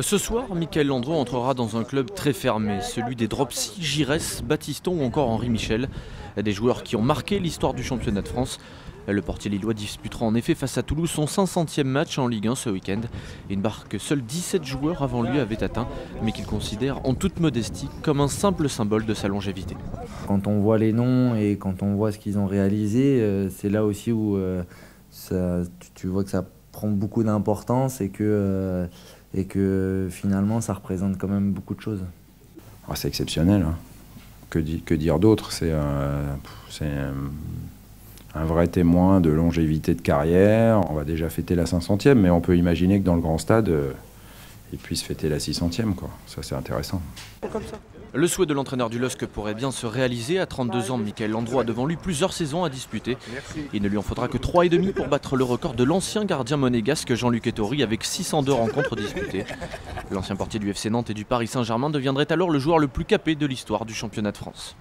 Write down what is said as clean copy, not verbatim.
Ce soir, Michael Landreau entrera dans un club très fermé, celui des Dropsy, Giresse, Battiston ou encore Henri Michel. Des joueurs qui ont marqué l'histoire du championnat de France. Le portier lillois disputera en effet face à Toulouse son 500e match en Ligue 1 ce week-end. Une barre que seuls 17 joueurs avant lui avaient atteint, mais qu'il considère en toute modestie comme un simple symbole de sa longévité. Quand on voit les noms et quand on voit ce qu'ils ont réalisé, c'est là aussi où tu vois que ça prend beaucoup d'importance et que finalement ça représente quand même beaucoup de choses. Oh, c'est exceptionnel, hein. Que dire d'autre? C'est un vrai témoin de longévité de carrière. On va déjà fêter la 500e, mais on peut imaginer que dans le grand stade, il puisse fêter la 600e, quoi. Ça, c'est intéressant. Le souhait de l'entraîneur du LOSC pourrait bien se réaliser. À 32 ans, Michael Landreau a devant lui plusieurs saisons à disputer. Il ne lui en faudra que 3,5 pour battre le record de l'ancien gardien monégasque Jean-Luc Ettori avec 602 rencontres disputées. L'ancien portier du FC Nantes et du Paris Saint-Germain deviendrait alors le joueur le plus capé de l'histoire du championnat de France.